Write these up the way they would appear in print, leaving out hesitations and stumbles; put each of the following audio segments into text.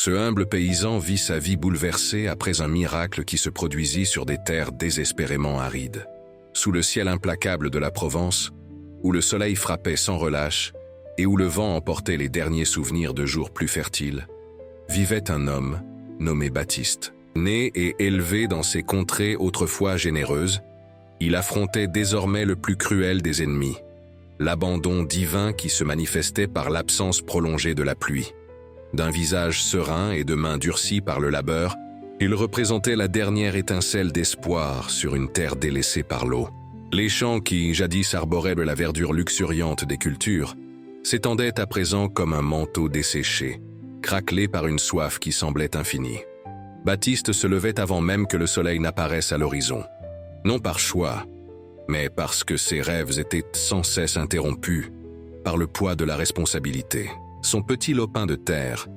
Ce humble paysan vit sa vie bouleversée après un miracle qui se produisit sur des terres désespérément arides. Sous le ciel implacable de la Provence, où le soleil frappait sans relâche et où le vent emportait les derniers souvenirs de jours plus fertiles, vivait un homme nommé Baptiste. Né et élevé dans ces contrées autrefois généreuses, il affrontait désormais le plus cruel des ennemis, l'abandon divin qui se manifestait par l'absence prolongée de la pluie. D'un visage serein et de mains durcies par le labeur, il représentait la dernière étincelle d'espoir sur une terre délaissée par l'eau. Les champs qui, jadis arboraient la verdure luxuriante des cultures, s'étendaient à présent comme un manteau desséché, craquelé par une soif qui semblait infinie. Baptiste se levait avant même que le soleil n'apparaisse à l'horizon. Non par choix, mais parce que ses rêves étaient sans cesse interrompus par le poids de la responsabilité. Son petit lopin de terre,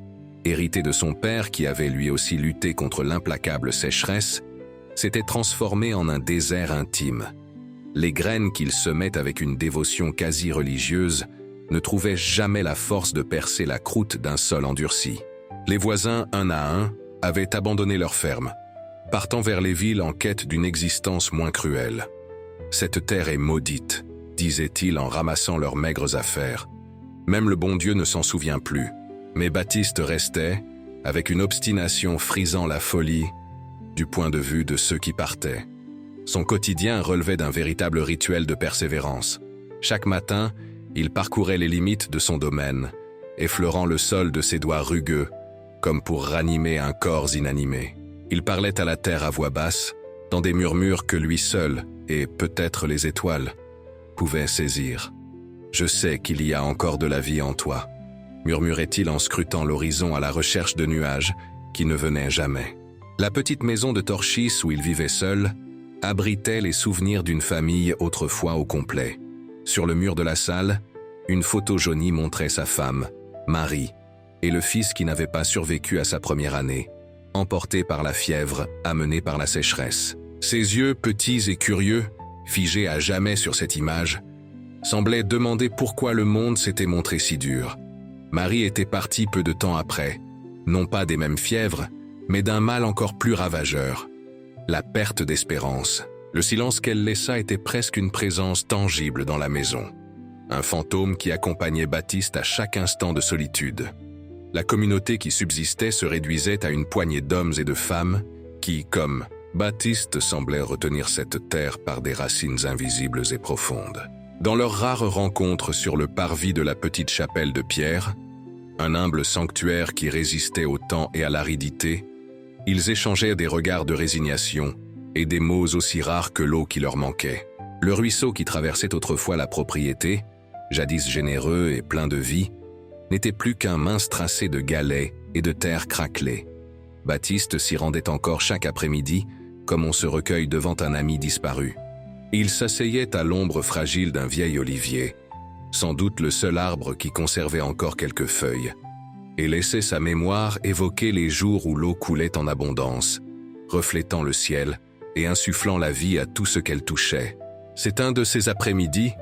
hérité de son père qui avait lui aussi lutté contre l'implacable sécheresse, s'était transformé en un désert intime. Les graines qu'il semait avec une dévotion quasi religieuse ne trouvaient jamais la force de percer la croûte d'un sol endurci. Les voisins, un à un, avaient abandonné leurs fermes, partant vers les villes en quête d'une existence moins cruelle. « Cette terre est maudite », disaient-ils en ramassant leurs maigres affaires. Même le bon Dieu ne s'en souvient plus. Mais Baptiste restait, avec une obstination frisant la folie, du point de vue de ceux qui partaient. Son quotidien relevait d'un véritable rituel de persévérance. Chaque matin, il parcourait les limites de son domaine, effleurant le sol de ses doigts rugueux, comme pour ranimer un corps inanimé. Il parlait à la terre à voix basse, dans des murmures que lui seul, et peut-être les étoiles, pouvaient saisir. « Je sais qu'il y a encore de la vie en toi », murmurait-il en scrutant l'horizon à la recherche de nuages qui ne venaient jamais. La petite maison de Torchis où il vivait seul abritait les souvenirs d'une famille autrefois au complet. Sur le mur de la salle, une photo jaunie montrait sa femme, Marie, et le fils qui n'avait pas survécu à sa première année, emporté par la fièvre, amené par la sécheresse. Ses yeux, petits et curieux, figés à jamais sur cette image, semblaient demander pourquoi le monde s'était montré si dur. Marie était partie peu de temps après, non pas des mêmes fièvres, mais d'un mal encore plus ravageur, la perte d'espérance. Le silence qu'elle laissa était presque une présence tangible dans la maison, un fantôme qui accompagnait Baptiste à chaque instant de solitude. La communauté qui subsistait se réduisait à une poignée d'hommes et de femmes qui, comme Baptiste, semblaient retenir cette terre par des racines invisibles et profondes. Dans leurs rares rencontres sur le parvis de la petite chapelle de pierre, un humble sanctuaire qui résistait au temps et à l'aridité, ils échangeaient des regards de résignation et des mots aussi rares que l'eau qui leur manquait. Le ruisseau qui traversait autrefois la propriété, jadis généreux et plein de vie, n'était plus qu'un mince tracé de galets et de terre craquelée. Baptiste s'y rendait encore chaque après-midi, comme on se recueille devant un ami disparu. Il s'asseyait à l'ombre fragile d'un vieil olivier, sans doute le seul arbre qui conservait encore quelques feuilles, et laissait sa mémoire évoquer les jours où l'eau coulait en abondance, reflétant le ciel et insufflant la vie à tout ce qu'elle touchait. C'est un de ces après-midi,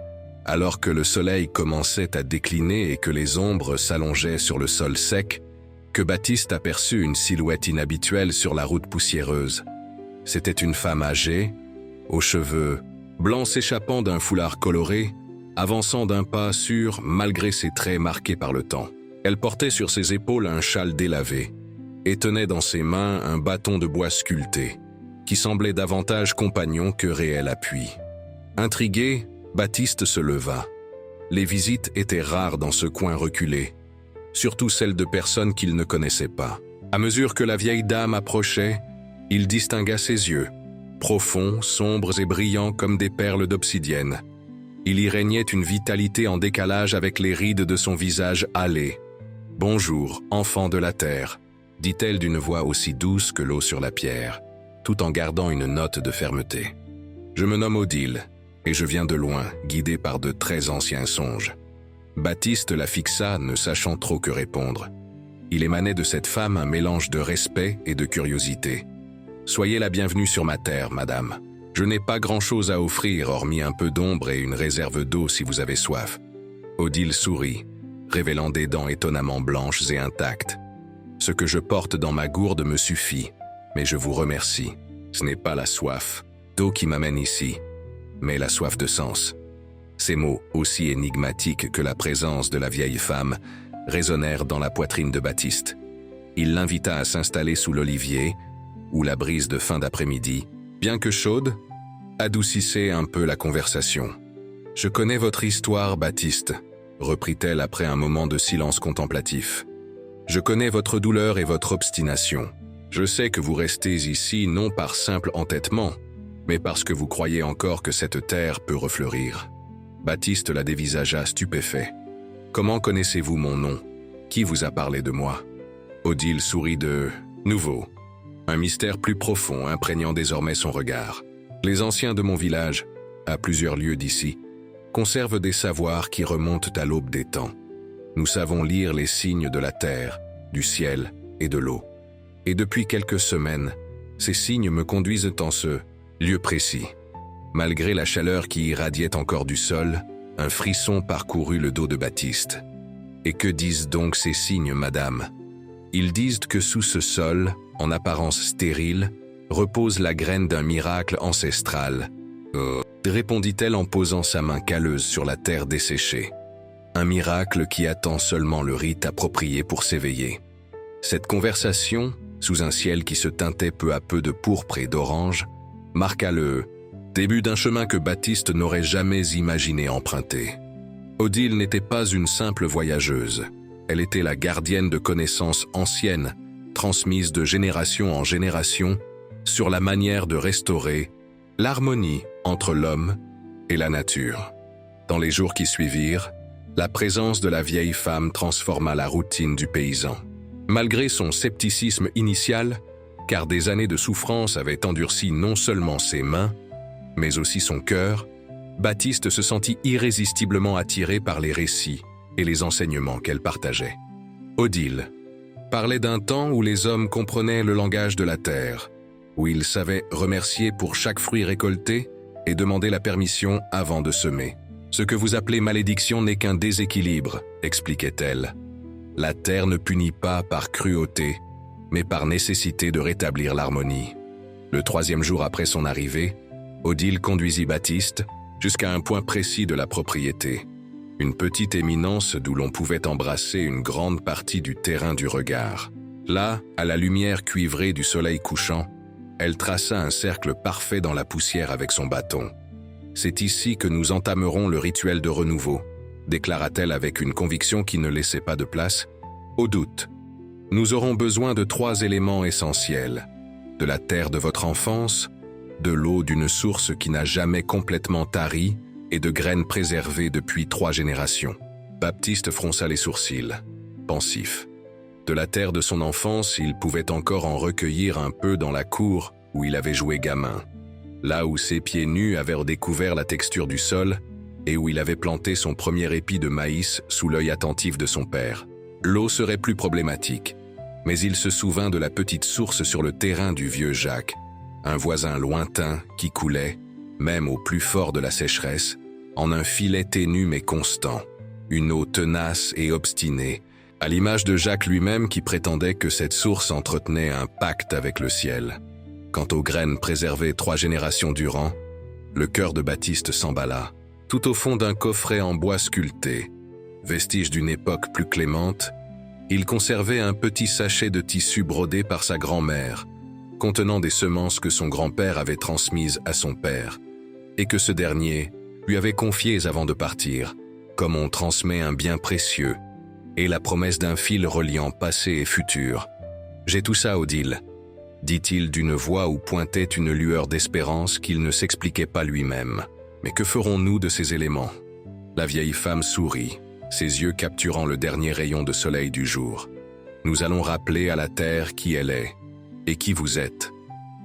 alors que le soleil commençait à décliner et que les ombres s'allongeaient sur le sol sec, que Baptiste aperçut une silhouette inhabituelle sur la route poussiéreuse. C'était une femme âgée, aux cheveux blancs s'échappant d'un foulard coloré, avançant d'un pas sûr malgré ses traits marqués par le temps. Elle portait sur ses épaules un châle délavé et tenait dans ses mains un bâton de bois sculpté, qui semblait davantage compagnon que réel appui. Intrigué, Baptiste se leva. Les visites étaient rares dans ce coin reculé, surtout celles de personnes qu'il ne connaissait pas. À mesure que la vieille dame approchait, il distingua ses yeux, profonds, sombres et brillants comme des perles d'obsidienne. Il y régnait une vitalité en décalage avec les rides de son visage hâlé. « Bonjour, enfant de la terre », dit-elle d'une voix aussi douce que l'eau sur la pierre, tout en gardant une note de fermeté. « Je me nomme Odile, et je viens de loin, guidé par de très anciens songes. » Baptiste la fixa, ne sachant trop que répondre. Il émanait de cette femme un mélange de respect et de curiosité. « Soyez la bienvenue sur ma terre, madame. Je n'ai pas grand-chose à offrir, hormis un peu d'ombre et une réserve d'eau si vous avez soif. » Odile sourit, révélant des dents étonnamment blanches et intactes. Ce que je porte dans ma gourde me suffit, mais je vous remercie. Ce n'est pas la soif d'eau qui m'amène ici, mais la soif de sens. » Ces mots, aussi énigmatiques que la présence de la vieille femme, résonnèrent dans la poitrine de Baptiste. Il l'invita à s'installer sous l'olivier, où la brise de fin d'après-midi, bien que chaude, adoucissait un peu la conversation. « Je connais votre histoire, Baptiste, » reprit-elle après un moment de silence contemplatif. « Je connais votre douleur et votre obstination. Je sais que vous restez ici non par simple entêtement, mais parce que vous croyez encore que cette terre peut refleurir. » Baptiste la dévisagea stupéfait. « Comment connaissez-vous mon nom? Qui vous a parlé de moi ?» Odile sourit de nouveau. Un mystère plus profond imprégnant désormais son regard. « Les anciens de mon village, à plusieurs lieues d'ici, conservent des savoirs qui remontent à l'aube des temps. Nous savons lire les signes de la terre, du ciel et de l'eau. Et depuis quelques semaines, ces signes me conduisent en ce lieu précis. » Malgré la chaleur qui irradiait encore du sol, un frisson parcourut le dos de Baptiste. « Et que disent donc ces signes, madame ? » ?»« Ils disent que sous ce sol, en apparence stérile, repose la graine d'un miracle ancestral. » répondit-elle en posant sa main calleuse sur la terre desséchée. « Un miracle qui attend seulement le rite approprié pour s'éveiller. » Cette conversation, sous un ciel qui se teintait peu à peu de pourpre et d'orange, marqua le début d'un chemin que Baptiste n'aurait jamais imaginé emprunter. Odile n'était pas une simple voyageuse. Elle était la gardienne de connaissances anciennes, transmises de génération en génération, sur la manière de restaurer l'harmonie entre l'homme et la nature. Dans les jours qui suivirent, la présence de la vieille femme transforma la routine du paysan. Malgré son scepticisme initial, car des années de souffrance avaient endurci non seulement ses mains, mais aussi son cœur, Baptiste se sentit irrésistiblement attiré par les récits et les enseignements qu'elle partageait. Odile parlait d'un temps où les hommes comprenaient le langage de la terre, où ils savaient remercier pour chaque fruit récolté et demander la permission avant de semer. « Ce que vous appelez malédiction n'est qu'un déséquilibre, » expliquait-elle. « La terre ne punit pas par cruauté, mais par nécessité de rétablir l'harmonie. » Le 3e jour après son arrivée, Odile conduisit Baptiste jusqu'à un point précis de la propriété, une petite éminence d'où l'on pouvait embrasser une grande partie du terrain du regard. Là, à la lumière cuivrée du soleil couchant, elle traça un cercle parfait dans la poussière avec son bâton. « C'est ici que nous entamerons le rituel de renouveau, » déclara-t-elle avec une conviction qui ne laissait pas de place au doute. « Nous aurons besoin de 3 éléments essentiels, de la terre de votre enfance, de l'eau d'une source qui n'a jamais complètement tari et de graines préservées depuis 3 générations. » Baptiste fronça les sourcils, pensif. De la terre de son enfance, il pouvait encore en recueillir un peu dans la cour où il avait joué gamin, là où ses pieds nus avaient redécouvert la texture du sol et où il avait planté son premier épi de maïs sous l'œil attentif de son père. L'eau serait plus problématique, mais il se souvint de la petite source sur le terrain du vieux Jacques, un voisin lointain qui coulait, même au plus fort de la sécheresse, en un filet ténu mais constant, une eau tenace et obstinée, à l'image de Jacques lui-même qui prétendait que cette source entretenait un pacte avec le ciel. Quant aux graines préservées 3 générations durant, le cœur de Baptiste s'emballa. Tout au fond d'un coffret en bois sculpté, vestige d'une époque plus clémente, il conservait un petit sachet de tissu brodé par sa grand-mère, contenant des semences que son grand-père avait transmises à son père, et que ce dernier lui avait confiées avant de partir, comme on transmet un bien précieux, et la promesse d'un fil reliant passé et futur. « J'ai tout ça, Odile, » dit-il d'une voix où pointait une lueur d'espérance qu'il ne s'expliquait pas lui-même. « Mais que ferons-nous de ces éléments ?» La vieille femme sourit, ses yeux capturant le dernier rayon de soleil du jour. « Nous allons rappeler à la terre qui elle est, et qui vous êtes.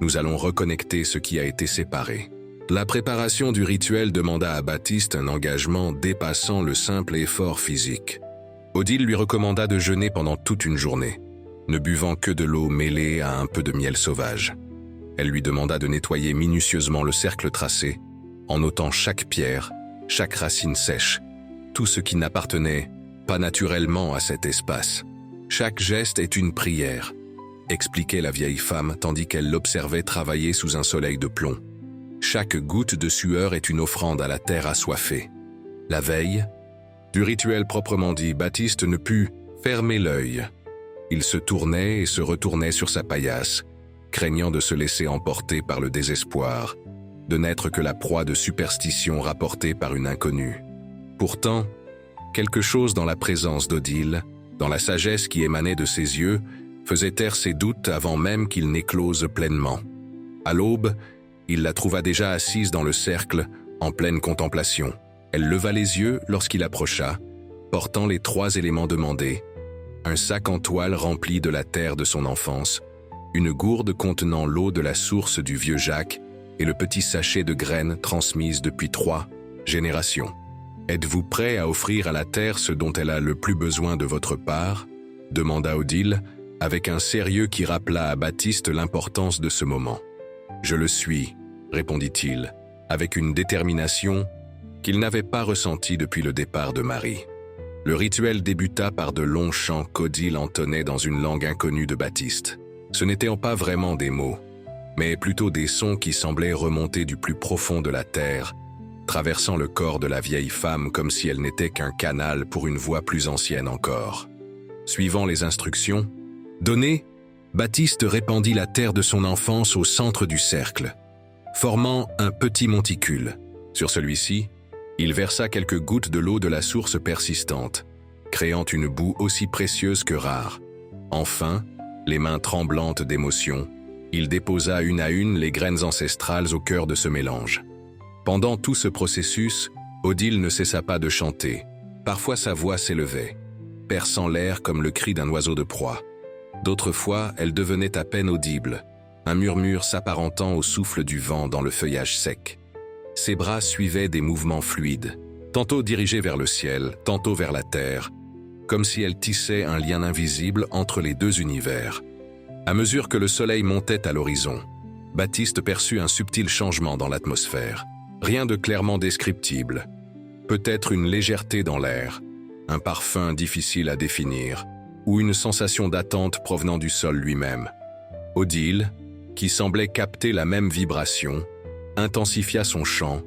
Nous allons reconnecter ce qui a été séparé. » La préparation du rituel demanda à Baptiste un engagement dépassant le simple effort physique. Odile lui recommanda de jeûner pendant toute une journée, ne buvant que de l'eau mêlée à un peu de miel sauvage. Elle lui demanda de nettoyer minutieusement le cercle tracé, en notant chaque pierre, chaque racine sèche, tout ce qui n'appartenait pas naturellement à cet espace. Chaque geste est une prière, expliquait la vieille femme tandis qu'elle l'observait travailler sous un soleil de plomb. Chaque goutte de sueur est une offrande à la terre assoiffée. La veille, du rituel proprement dit, Baptiste ne put fermer l'œil. Il se tournait et se retournait sur sa paillasse, craignant de se laisser emporter par le désespoir, de n'être que la proie de superstitions rapportées par une inconnue. Pourtant, quelque chose dans la présence d'Odile, dans la sagesse qui émanait de ses yeux, faisait taire ses doutes avant même qu'ils n'éclosent pleinement. À l'aube, il la trouva déjà assise dans le cercle, en pleine contemplation. Elle leva les yeux lorsqu'il approcha, portant les 3 éléments demandés: un sac en toile rempli de la terre de son enfance, une gourde contenant l'eau de la source du vieux Jacques et le petit sachet de graines transmises depuis 3 générations. « Êtes-vous prêt à offrir à la terre ce dont elle a le plus besoin de votre part ?» demanda Odile, avec un sérieux qui rappela à Baptiste l'importance de ce moment. « Je le suis », répondit-il, avec une détermination qu'il n'avait pas ressentie depuis le départ de Marie. Le rituel débuta par de longs chants qu'Odile entonnait dans une langue inconnue de Baptiste. Ce n'étaient pas vraiment des mots, mais plutôt des sons qui semblaient remonter du plus profond de la terre, traversant le corps de la vieille femme comme si elle n'était qu'un canal pour une voix plus ancienne encore. Suivant les instructions données, Baptiste répandit la terre de son enfance au centre du cercle, formant un petit monticule. Sur celui-ci, il versa quelques gouttes de l'eau de la source persistante, créant une boue aussi précieuse que rare. Enfin, les mains tremblantes d'émotion, il déposa une à une les graines ancestrales au cœur de ce mélange. Pendant tout ce processus, Odile ne cessa pas de chanter. Parfois sa voix s'élevait, perçant l'air comme le cri d'un oiseau de proie. D'autres fois, elle devenait à peine audible, un murmure s'apparentant au souffle du vent dans le feuillage sec. Ses bras suivaient des mouvements fluides, tantôt dirigés vers le ciel, tantôt vers la terre, comme si elle tissait un lien invisible entre les 2 univers. À mesure que le soleil montait à l'horizon, Baptiste perçut un subtil changement dans l'atmosphère. Rien de clairement descriptible. Peut-être une légèreté dans l'air, un parfum difficile à définir, ou une sensation d'attente provenant du sol lui-même. Odile, qui semblait capter la même vibration, intensifia son chant,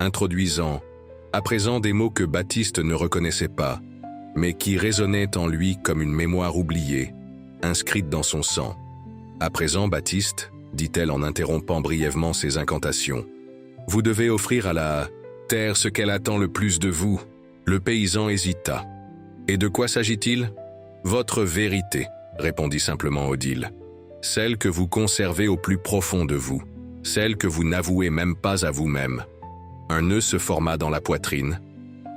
introduisant, à présent des mots que Baptiste ne reconnaissait pas, mais qui résonnaient en lui comme une mémoire oubliée, inscrite dans son sang. « À présent, Baptiste, dit-elle en interrompant brièvement ses incantations, vous devez offrir à la terre ce qu'elle attend le plus de vous. » Le paysan hésita. « Et de quoi s'agit-il ?»« Votre vérité, » répondit simplement Odile. « Celle que vous conservez au plus profond de vous, celle que vous n'avouez même pas à vous-même. » Un nœud se forma dans la poitrine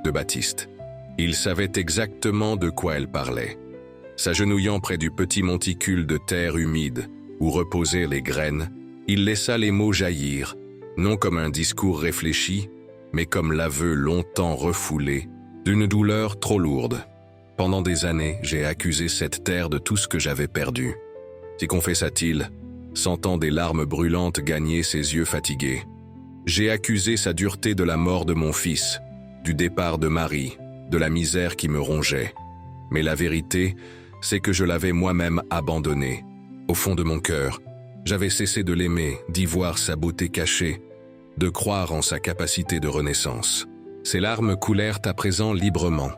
de Baptiste. Il savait exactement de quoi elle parlait. S'agenouillant près du petit monticule de terre humide où reposaient les graines, il laissa les mots jaillir, non comme un discours réfléchi, mais comme l'aveu longtemps refoulé d'une douleur trop lourde. « Pendant des années, j'ai accusé cette terre de tout ce que j'avais perdu. » s'y confessa-t-il, sentant des larmes brûlantes gagner ses yeux fatigués. « J'ai accusé sa dureté de la mort de mon fils, du départ de Marie, de la misère qui me rongeait. Mais la vérité, c'est que je l'avais moi-même abandonné. Au fond de mon cœur, j'avais cessé de l'aimer, d'y voir sa beauté cachée, de croire en sa capacité de renaissance. » Ses larmes coulèrent à présent librement,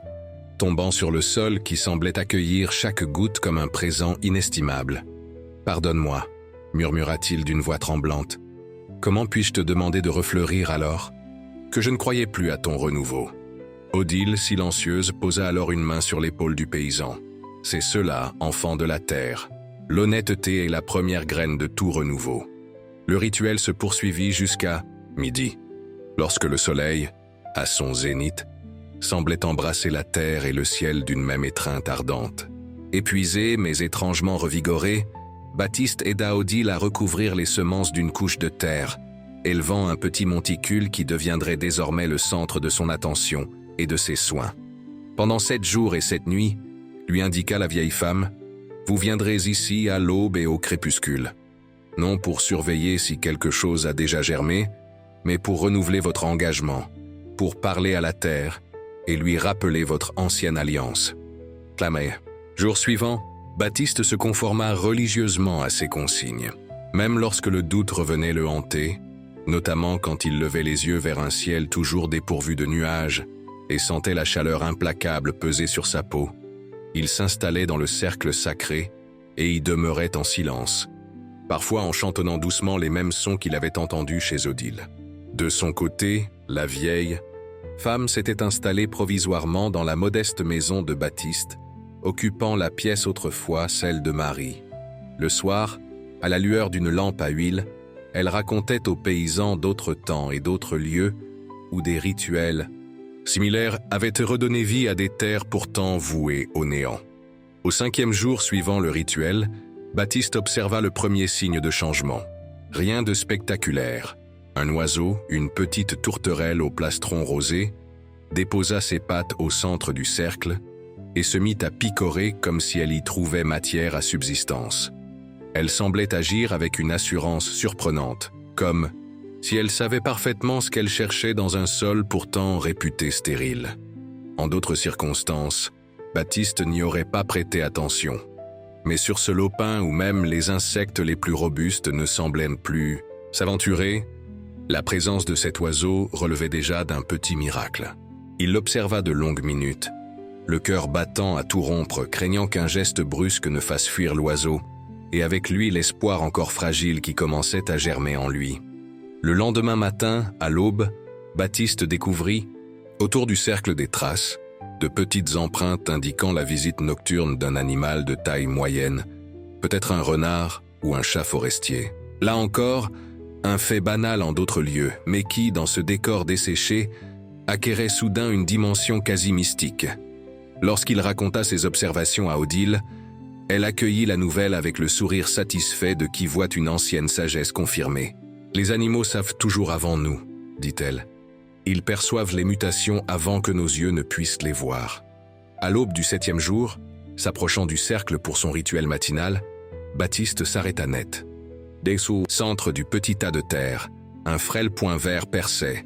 tombant sur le sol qui semblait accueillir chaque goutte comme un présent inestimable. « Pardonne-moi, » murmura-t-il d'une voix tremblante. « Comment puis-je te demander de refleurir alors ? Que je ne croyais plus à ton renouveau. » Odile, silencieuse, posa alors une main sur l'épaule du paysan. « C'est cela, enfant de la terre. L'honnêteté est la première graine de tout renouveau. » Le rituel se poursuivit jusqu'à midi, lorsque le soleil, à son zénith, semblait embrasser la terre et le ciel d'une même étreinte ardente. Épuisé, mais étrangement revigoré, Baptiste aida Odile à recouvrir les semences d'une couche de terre, élevant un petit monticule qui deviendrait désormais le centre de son attention et de ses soins. Pendant 7 jours et 7 nuits, lui indiqua la vieille femme, vous viendrez ici à l'aube et au crépuscule. Non pour surveiller si quelque chose a déjà germé, mais pour renouveler votre engagement, pour parler à la terre et lui rappeler votre ancienne alliance. Clamez, Jour suivant, Baptiste se conforma religieusement à ces consignes, même lorsque le doute revenait le hanter, notamment quand il levait les yeux vers un ciel toujours dépourvu de nuages et sentait la chaleur implacable peser sur sa peau. Il s'installait dans le cercle sacré et y demeurait en silence, parfois en chantonnant doucement les mêmes sons qu'il avait entendus chez Odile. De son côté, la vieille femme s'était installée provisoirement dans la modeste maison de Baptiste, occupant la pièce autrefois celle de Marie. Le soir, à la lueur d'une lampe à huile, elle racontait aux paysans d'autres temps et d'autres lieux où des rituels similaires avaient redonné vie à des terres pourtant vouées au néant. Au 5e jour suivant le rituel, Baptiste observa le premier signe de changement. Rien de spectaculaire. Un oiseau, une petite tourterelle au plastron rosé, déposa ses pattes au centre du cercle et se mit à picorer comme si elle y trouvait matière à subsistance. Elle semblait agir avec une assurance surprenante, comme si elle savait parfaitement ce qu'elle cherchait dans un sol pourtant réputé stérile. En d'autres circonstances, Baptiste n'y aurait pas prêté attention. Mais sur ce lopin où même les insectes les plus robustes ne semblaient plus s'aventurer, la présence de cet oiseau relevait déjà d'un petit miracle. Il l'observa de longues minutes, le cœur battant à tout rompre, craignant qu'un geste brusque ne fasse fuir l'oiseau, et avec lui l'espoir encore fragile qui commençait à germer en lui. Le lendemain matin, à l'aube, Baptiste découvrit, autour du cercle des traces, de petites empreintes indiquant la visite nocturne d'un animal de taille moyenne, peut-être un renard ou un chat forestier. Là encore, un fait banal en d'autres lieux, mais qui, dans ce décor desséché, acquérait soudain une dimension quasi mystique. Lorsqu'il raconta ses observations à Odile, elle accueillit la nouvelle avec le sourire satisfait de qui voit une ancienne sagesse confirmée. « Les animaux savent toujours avant nous, » dit-elle. « Ils perçoivent les mutations avant que nos yeux ne puissent les voir. » À l'aube du 7e jour, s'approchant du cercle pour son rituel matinal, Baptiste s'arrêta net. Dessous, centre du petit tas de terre, un frêle point vert perçait.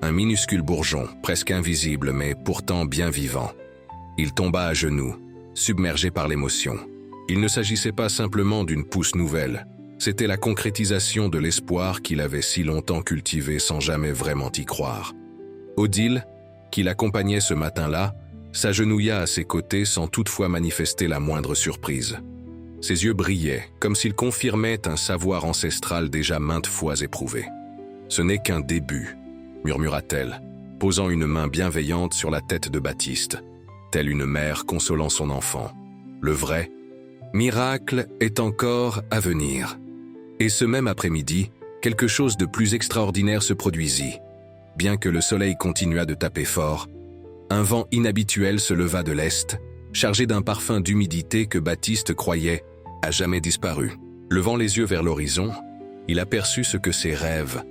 Un minuscule bourgeon, presque invisible mais pourtant bien vivant. Il tomba à genoux, submergé par l'émotion. Il ne s'agissait pas simplement d'une pousse nouvelle, c'était la concrétisation de l'espoir qu'il avait si longtemps cultivé sans jamais vraiment y croire. Odile, qui l'accompagnait ce matin-là, s'agenouilla à ses côtés sans toutefois manifester la moindre surprise. Ses yeux brillaient, comme s'ils confirmaient un savoir ancestral déjà maintes fois éprouvé. « Ce n'est qu'un début », murmura-t-elle, posant une main bienveillante sur la tête de Baptiste, telle une mère consolant son enfant. Le vrai miracle est encore à venir. Et ce même après-midi, quelque chose de plus extraordinaire se produisit. Bien que le soleil continuât de taper fort, un vent inhabituel se leva de l'est, chargé d'un parfum d'humidité que Baptiste croyait à jamais disparu. Levant les yeux vers l'horizon, il aperçut ce que ses rêves,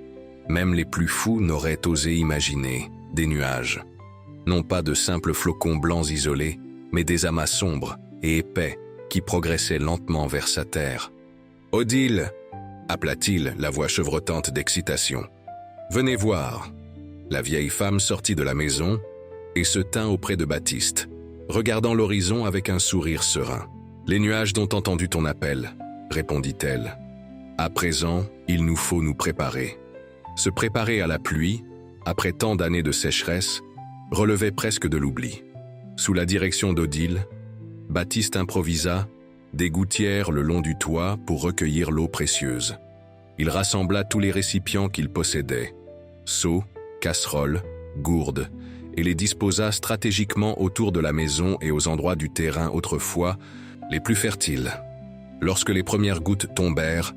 même les plus fous, n'auraient osé imaginer, des nuages. Non pas de simples flocons blancs isolés, mais des amas sombres et épais qui progressaient lentement vers sa terre. « Odile !» appela-t-il, la voix chevrotante d'excitation. « Venez voir !» La vieille femme sortit de la maison et se tint auprès de Baptiste, regardant l'horizon avec un sourire serein. « Les nuages ont entendu ton appel, » répondit-elle. « À présent, il nous faut nous préparer. » Se préparer à la pluie, après tant d'années de sécheresse, relevait presque de l'oubli. Sous la direction d'Odile, Baptiste improvisa des gouttières le long du toit pour recueillir l'eau précieuse. Il rassembla tous les récipients qu'il possédait, seaux, casseroles, gourdes, et les disposa stratégiquement autour de la maison et aux endroits du terrain autrefois les plus fertiles. Lorsque les premières gouttes tombèrent,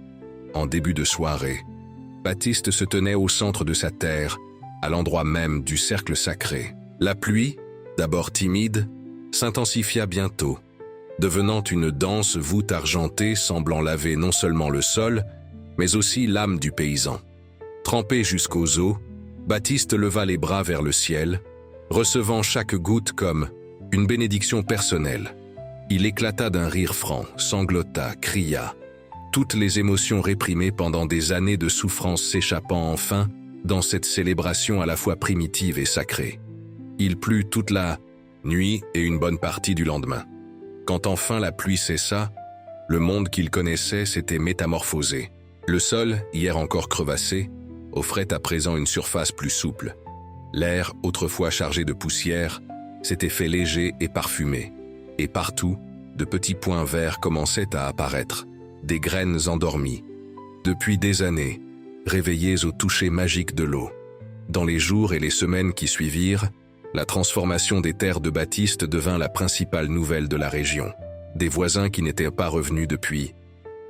en début de soirée, Baptiste se tenait au centre de sa terre, à l'endroit même du cercle sacré. La pluie, d'abord timide, s'intensifia bientôt, devenant une dense voûte argentée semblant laver non seulement le sol, mais aussi l'âme du paysan. Trempé jusqu'aux os, Baptiste leva les bras vers le ciel, recevant chaque goutte comme une bénédiction personnelle. Il éclata d'un rire franc, sanglota, cria, toutes les émotions réprimées pendant des années de souffrance s'échappant enfin dans cette célébration à la fois primitive et sacrée. Il plut toute la nuit et une bonne partie du lendemain. Quand enfin la pluie cessa, le monde qu'il connaissait s'était métamorphosé. Le sol, hier encore crevassé, offrait à présent une surface plus souple. L'air, autrefois chargé de poussière, s'était fait léger et parfumé. Et partout, de petits points verts commençaient à apparaître, des graines endormies. Depuis des années, réveillées au toucher magique de l'eau. Dans les jours et les semaines qui suivirent, la transformation des terres de Baptiste devint la principale nouvelle de la région. Des voisins qui n'étaient pas revenus depuis.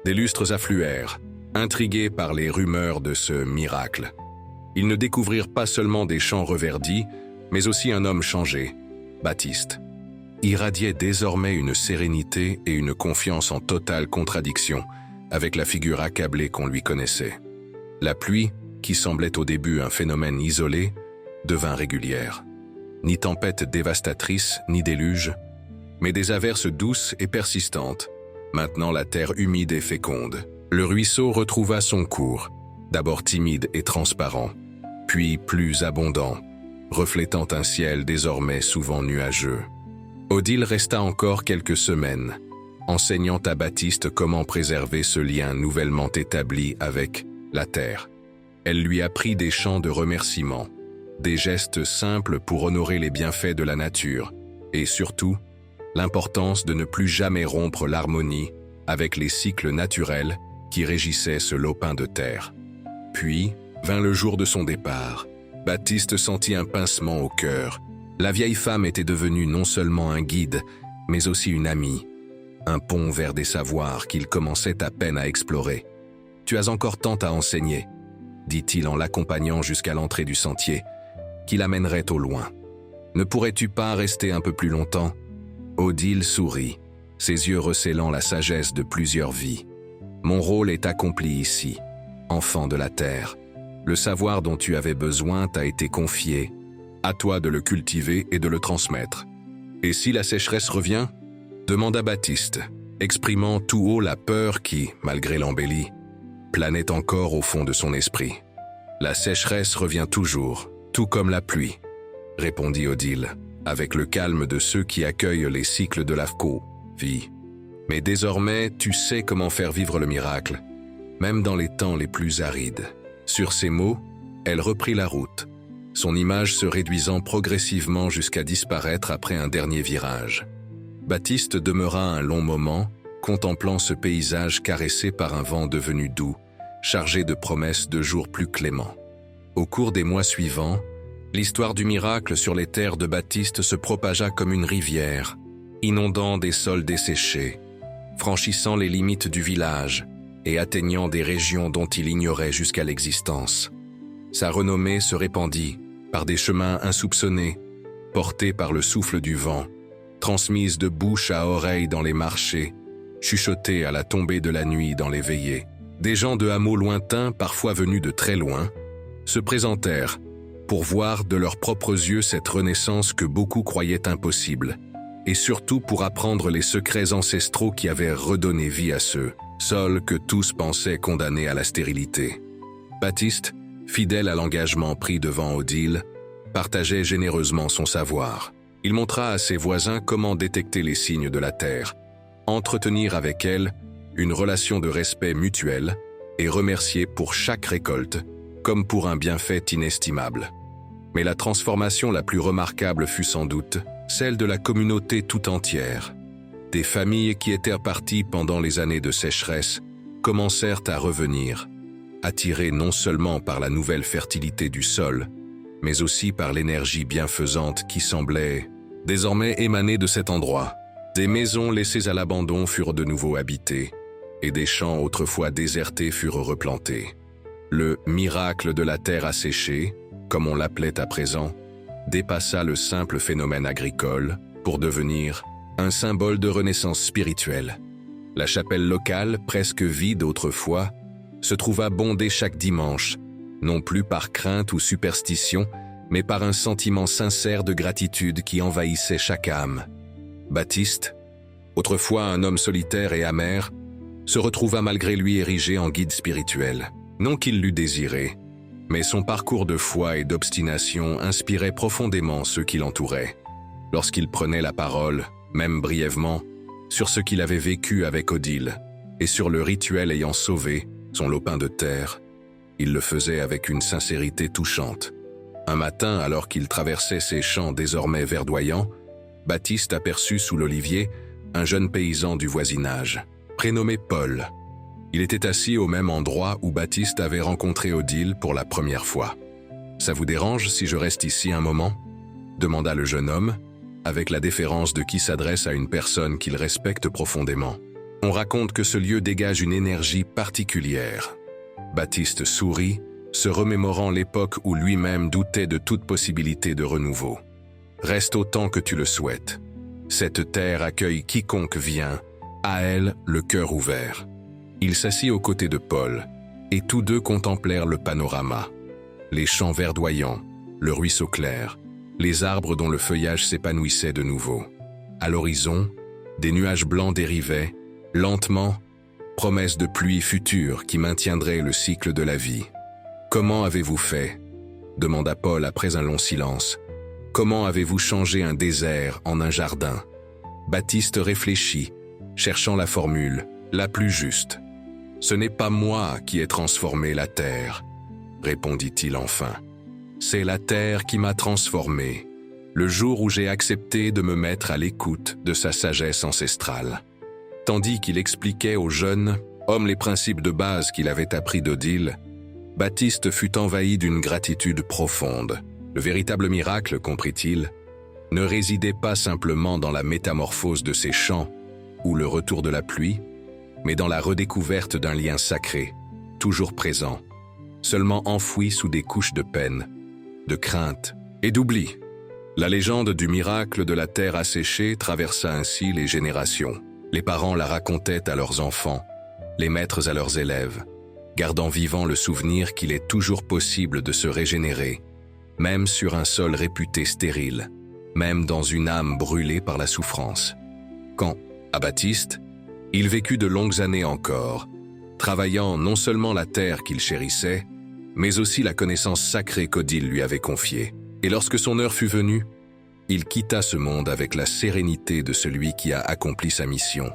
Des lustres affluèrent, intrigués par les rumeurs de ce miracle. Ils ne découvrirent pas seulement des champs reverdis, mais aussi un homme changé, Baptiste. Irradiait désormais une sérénité et une confiance en totale contradiction avec la figure accablée qu'on lui connaissait. La pluie, qui semblait au début un phénomène isolé, devint régulière. Ni tempête dévastatrice, ni déluge, mais des averses douces et persistantes, maintenant la terre humide et féconde. Le ruisseau retrouva son cours, d'abord timide et transparent, puis plus abondant, reflétant un ciel désormais souvent nuageux. Odile resta encore quelques semaines, enseignant à Baptiste comment préserver ce lien nouvellement établi avec la terre. Elle lui apprit des chants de remerciement, des gestes simples pour honorer les bienfaits de la nature, et surtout, l'importance de ne plus jamais rompre l'harmonie avec les cycles naturels qui régissaient ce lopin de terre. Puis, vint le jour de son départ. Baptiste sentit un pincement au cœur. La vieille femme était devenue non seulement un guide, mais aussi une amie. Un pont vers des savoirs qu'il commençait à peine à explorer. « Tu as encore tant à enseigner », dit-il en l'accompagnant jusqu'à l'entrée du sentier, qui l'amènerait au loin. « Ne pourrais-tu pas rester un peu plus longtemps ?» Odile sourit, ses yeux recélant la sagesse de plusieurs vies. « Mon rôle est accompli ici, enfant de la terre. Le savoir dont tu avais besoin t'a été confié. À toi de le cultiver et de le transmettre. Et si la sécheresse revient ?» demanda Baptiste, exprimant tout haut la peur qui, malgré l'embellie, planait encore au fond de son esprit. « La sécheresse revient toujours, tout comme la pluie, » répondit Odile, avec le calme de ceux qui accueillent les cycles de vie. « Mais désormais, tu sais comment faire vivre le miracle, même dans les temps les plus arides. » Sur ces mots, elle reprit la route, son image se réduisant progressivement jusqu'à disparaître après un dernier virage. Baptiste demeura un long moment, contemplant ce paysage caressé par un vent devenu doux, chargé de promesses de jours plus cléments. Au cours des mois suivants, l'histoire du miracle sur les terres de Baptiste se propagea comme une rivière, inondant des sols desséchés, franchissant les limites du village et atteignant des régions dont il ignorait jusqu'à l'existence. Sa renommée se répandit par des chemins insoupçonnés, portés par le souffle du vent, transmise de bouche à oreille dans les marchés, chuchotée à la tombée de la nuit dans les veillées. Des gens de hameaux lointains, parfois venus de très loin, se présentèrent pour voir de leurs propres yeux cette renaissance que beaucoup croyaient impossible, et surtout pour apprendre les secrets ancestraux qui avaient redonné vie à ce sol que tous pensaient condamné à la stérilité. Baptiste, fidèle à l'engagement pris devant Odile, partageait généreusement son savoir. Il montra à ses voisins comment détecter les signes de la terre, entretenir avec elle une relation de respect mutuel et remercier pour chaque récolte, comme pour un bienfait inestimable. Mais la transformation la plus remarquable fut sans doute celle de la communauté tout entière. Des familles qui étaient parties pendant les années de sécheresse commencèrent à revenir, attirées non seulement par la nouvelle fertilité du sol, mais aussi par l'énergie bienfaisante qui semblait désormais émaner de cet endroit. Des maisons laissées à l'abandon furent de nouveau habitées, et des champs autrefois désertés furent replantés. Le miracle de la terre asséchée, comme on l'appelait à présent, dépassa le simple phénomène agricole pour devenir un symbole de renaissance spirituelle. La chapelle locale, presque vide autrefois, se trouva bondée chaque dimanche, non plus par crainte ou superstition, mais par un sentiment sincère de gratitude qui envahissait chaque âme. Baptiste, autrefois un homme solitaire et amer, se retrouva malgré lui érigé en guide spirituel. Non qu'il l'eût désiré, mais son parcours de foi et d'obstination inspirait profondément ceux qui l'entouraient. Lorsqu'il prenait la parole, même brièvement, sur ce qu'il avait vécu avec Odile, et sur le rituel ayant sauvé son lopin de terre. Il le faisait avec une sincérité touchante. Un matin, alors qu'il traversait ces champs désormais verdoyants, Baptiste aperçut sous l'olivier un jeune paysan du voisinage, prénommé Paul. Il était assis au même endroit où Baptiste avait rencontré Odile pour la première fois. « Ça vous dérange si je reste ici un moment ?» demanda le jeune homme, avec la déférence de qui s'adresse à une personne qu'il respecte profondément. On raconte que ce lieu dégage une énergie particulière. Baptiste sourit, se remémorant l'époque où lui-même doutait de toute possibilité de renouveau. « Reste autant que tu le souhaites. Cette terre accueille quiconque vient, à elle le cœur ouvert. » Il s'assit aux côtés de Paul, et tous deux contemplèrent le panorama. Les champs verdoyants, le ruisseau clair, les arbres dont le feuillage s'épanouissait de nouveau. À l'horizon, des nuages blancs dérivaient, lentement, promesse de pluie future qui maintiendrait le cycle de la vie. « Comment avez-vous fait ?» demanda Paul après un long silence. « Comment avez-vous changé un désert en un jardin ?» Baptiste réfléchit, cherchant la formule la plus juste. « Ce n'est pas moi qui ai transformé la terre, » répondit-il enfin. « C'est la terre qui m'a transformé, le jour où j'ai accepté de me mettre à l'écoute de sa sagesse ancestrale. » Tandis qu'il expliquait au jeune homme les principes de base qu'il avait appris d'Odile, Baptiste fut envahi d'une gratitude profonde. Le véritable miracle, comprit-il, ne résidait pas simplement dans la métamorphose de ces champs ou le retour de la pluie, mais dans la redécouverte d'un lien sacré, toujours présent, seulement enfoui sous des couches de peine, de crainte et d'oubli. La légende du miracle de la terre asséchée traversa ainsi les générations. Les parents la racontaient à leurs enfants, les maîtres à leurs élèves, gardant vivant le souvenir qu'il est toujours possible de se régénérer, même sur un sol réputé stérile, même dans une âme brûlée par la souffrance. Quand, à Baptiste, il vécut de longues années encore, travaillant non seulement la terre qu'il chérissait, mais aussi la connaissance sacrée qu'Odile lui avait confiée. Et lorsque son heure fut venue, il quitta ce monde avec la sérénité de celui qui a accompli sa mission,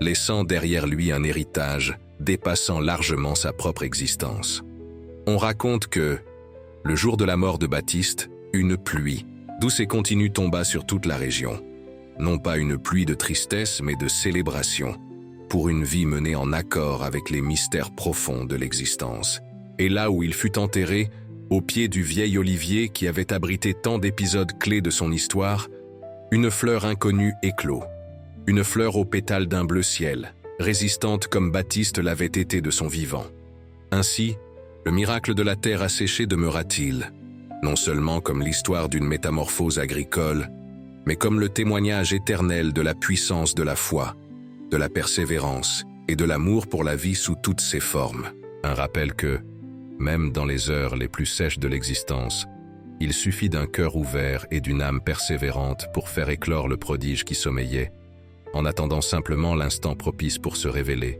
laissant derrière lui un héritage dépassant largement sa propre existence. On raconte que, le jour de la mort de Baptiste, une pluie, douce et continue tomba sur toute la région. Non pas une pluie de tristesse, mais de célébration, pour une vie menée en accord avec les mystères profonds de l'existence. Et là où il fut enterré, au pied du vieil olivier qui avait abrité tant d'épisodes clés de son histoire, une fleur inconnue éclot. Une fleur aux pétales d'un bleu ciel, résistante comme Baptiste l'avait été de son vivant. Ainsi, le miracle de la terre asséchée demeura-t-il, non seulement comme l'histoire d'une métamorphose agricole, mais comme le témoignage éternel de la puissance de la foi, de la persévérance et de l'amour pour la vie sous toutes ses formes. Un rappel que, même dans les heures les plus sèches de l'existence, il suffit d'un cœur ouvert et d'une âme persévérante pour faire éclore le prodige qui sommeillait, en attendant simplement l'instant propice pour se révéler.